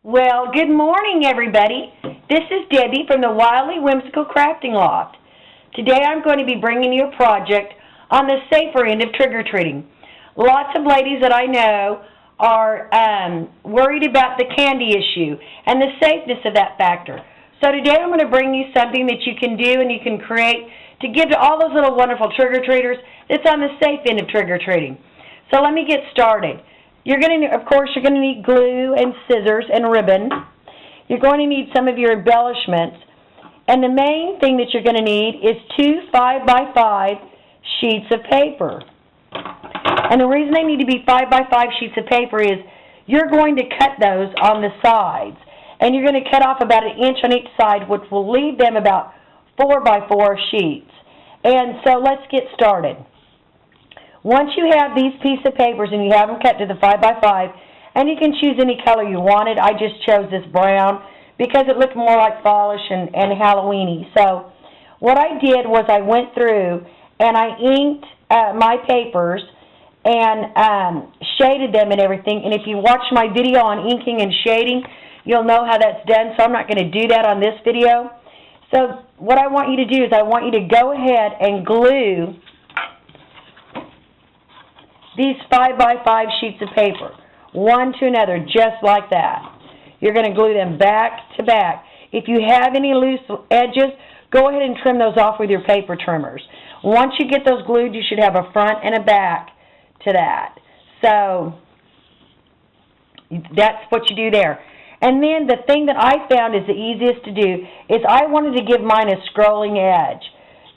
Well, good morning, everybody. This is Debbie from the Wildly Whimsical Crafting Loft. Today I'm going to be bringing you a project on the safer end of trick-or-treating. Lots of ladies that I know are worried about the candy issue and the safeness of that factor. So today I'm going to bring you something that you can do and you can create to give to all those little wonderful trick-or-treaters that's on the safe end of trick-or-treating. So let me get started. Of course, you're going to need glue and scissors and ribbon. You're going to need some of your embellishments. And the main thing that you're going to need is 2 5x5 sheets of paper. And the reason they need to be 5x5 sheets of paper is you're going to cut those on the sides. And you're going to cut off about 1 inch on each side, which will leave them about 4x4 sheets. And so let's get started. Once you have these pieces of papers and you have them cut to the 5x5, and you can choose any color you wanted. I just chose this brown because it looked more like fallish and Halloween-y. So what I did was I went through and I inked my papers and shaded them and everything. And if you watch my video on inking and shading, you'll know how that's done. So I'm not going to do that on this video. So what I want you to do is I want you to go ahead and glue these 5x5 sheets of paper, one to another, just like that. You're going to glue them back to back. If you have any loose edges, go ahead and trim those off with your paper trimmers. Once you get those glued, you should have a front and a back to that. So that's what you do there. And then the thing that I found is the easiest to do is I wanted to give mine a scrolling edge.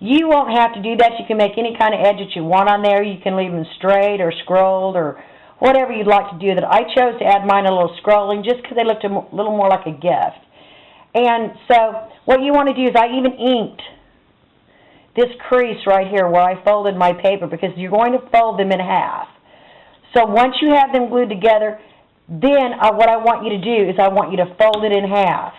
You won't have to do that. You can make any kind of edge that you want on there. You can leave them straight or scrolled or whatever you'd like to do. That I chose to add mine a little scrolling just because they looked a little more like a gift. And so what you want to do is I even inked this crease right here where I folded my paper because you're going to fold them in half. So once you have them glued together, then what I want you to do is I want you to fold it in half.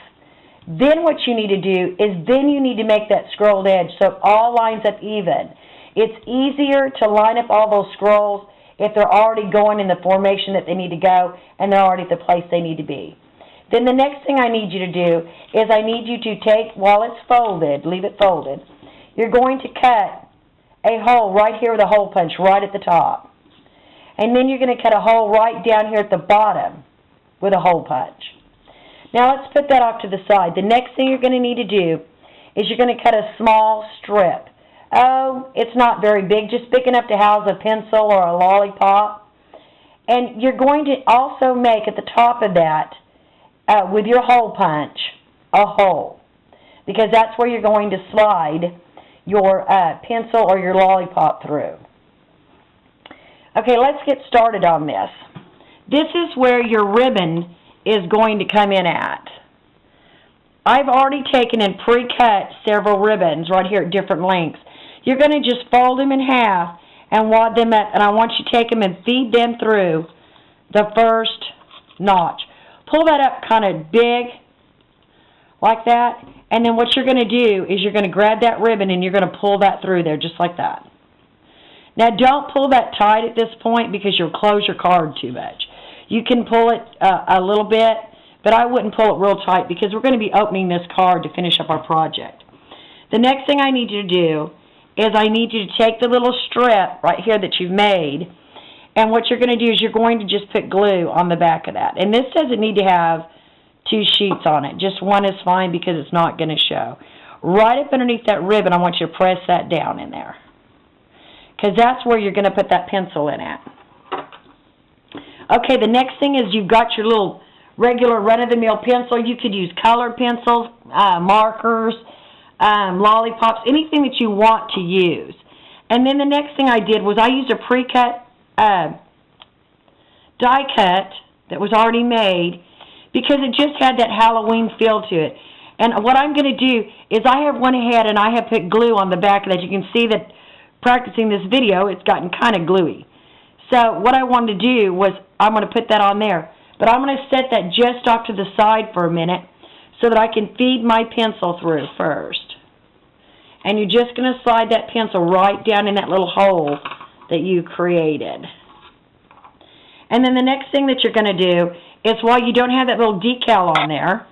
Then what you need to do is then you need to make that scrolled edge so it all lines up even. It's easier to line up all those scrolls if they're already going in the formation that they need to go and they're already at the place they need to be. Then the next thing I need you to do is I need you to take, while it's folded, leave it folded, you're going to cut a hole right here with a hole punch right at the top. And then you're going to cut a hole right down here at the bottom with a hole punch. Now let's put that off to the side. The next thing you're going to need to do is you're going to cut a small strip. Oh, it's not very big, just big enough to house a pencil or a lollipop. And you're going to also make at the top of that, with your hole punch, a hole. Because that's where you're going to slide your pencil or your lollipop through. Okay, let's get started on this. This is where your ribbon is going to come in at. I've already taken and pre-cut several ribbons right here at different lengths. You're going to just fold them in half and wad them up, and I want you to take them and feed them through the first notch. Pull that up kind of big like that, and then what you're going to do is you're going to grab that ribbon and you're going to pull that through there just like that. Now don't pull that tight at this point because you'll close your card too much. You can pull it a little bit, but I wouldn't pull it real tight because we're going to be opening this card to finish up our project. The next thing I need you to do is I need you to take the little strip right here that you've made, and what you're going to do is you're going to just put glue on the back of that. And this doesn't need to have 2 sheets on it. Just one is fine because it's not going to show. Right up underneath that ribbon, I want you to press that down in there because that's where you're going to put that pencil in at. Okay, the next thing is you've got your little regular run-of-the-mill pencil. You could use colored pencils, markers, lollipops, anything that you want to use. And then the next thing I did was I used a pre-cut die cut that was already made because it just had that Halloween feel to it. And what I'm going to do is I have went ahead and I have put glue on the back of that. You can see that practicing this video, it's gotten kind of gluey. So what I wanted to do was I'm going to put that on there. But I'm going to set that just off to the side for a minute so that I can feed my pencil through first. And you're just going to slide that pencil right down in that little hole that you created. And then the next thing that you're going to do is, while you don't have that little decal on there,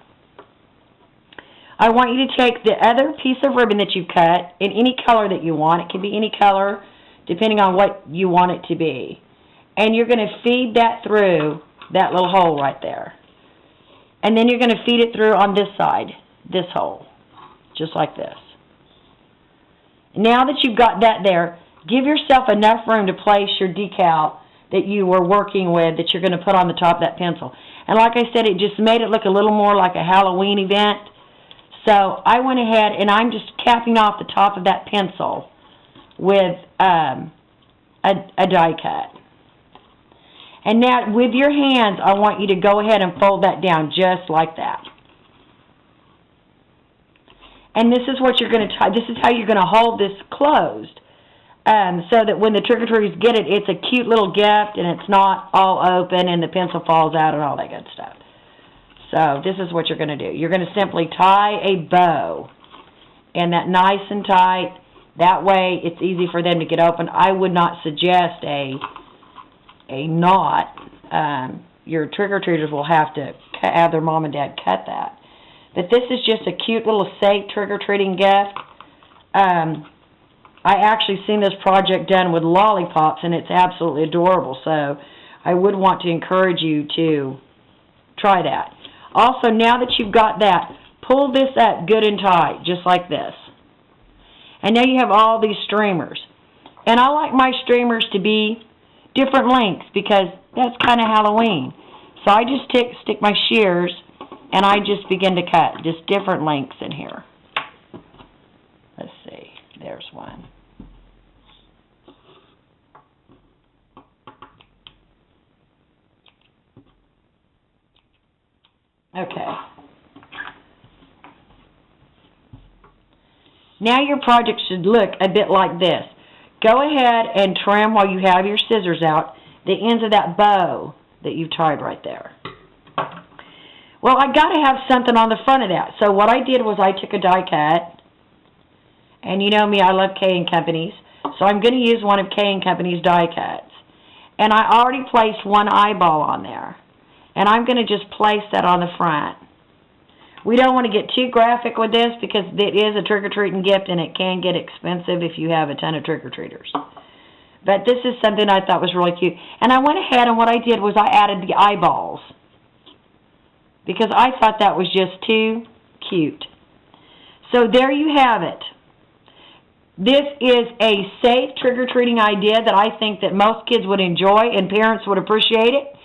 I want you to take the other piece of ribbon that you cut in any color that you want. It can be any color depending on what you want it to be. And you're going to feed that through that little hole right there. And then you're going to feed it through on this side, this hole, just like this. Now that you've got that there, give yourself enough room to place your decal that you were working with that you're going to put on the top of that pencil. And like I said, it just made it look a little more like a Halloween event. So I went ahead and I'm just capping off the top of that pencil with a die cut. And now with your hands, I want you to go ahead and fold that down just like that. And this is what you're going to this is how you're going to hold this closed, so that when the trick-or-treaters get it, it's a cute little gift and it's not all open and the pencil falls out and all that good stuff. So this is what you're going to do. You're going to simply tie a bow, and that nice and tight. That way it's easy for them to get open. I would not suggest a knot. Your trick-or-treaters will have to have their mom and dad cut that. But this is just a cute little safe trick-or-treating gift. I actually seen this project done with lollipops, and it's absolutely adorable. So I would want to encourage you to try that. Also, now that you've got that, pull this up good and tight, just like this. And now you have all these streamers. And I like my streamers to be different lengths because that's kind of Halloween. So I just stick my shears and I just begin to cut just different lengths in here. Let's see. There's one. Okay. Now your project should look a bit like this. Go ahead and trim, while you have your scissors out, the ends of that bow that you've tied right there. Well, I got to have something on the front of that. So what I did was I took a die cut, and you know me, I love K & Company's, so I'm going to use one of K & Company's die cuts. And I already placed one eyeball on there, and I'm going to just place that on the front. We don't want to get too graphic with this because it is a trick-or-treating gift and it can get expensive if you have a ton of trick-or-treaters. But this is something I thought was really cute. And I went ahead and what I did was I added the eyeballs because I thought that was just too cute. So there you have it. This is a safe trick-or-treating idea that I think that most kids would enjoy and parents would appreciate it.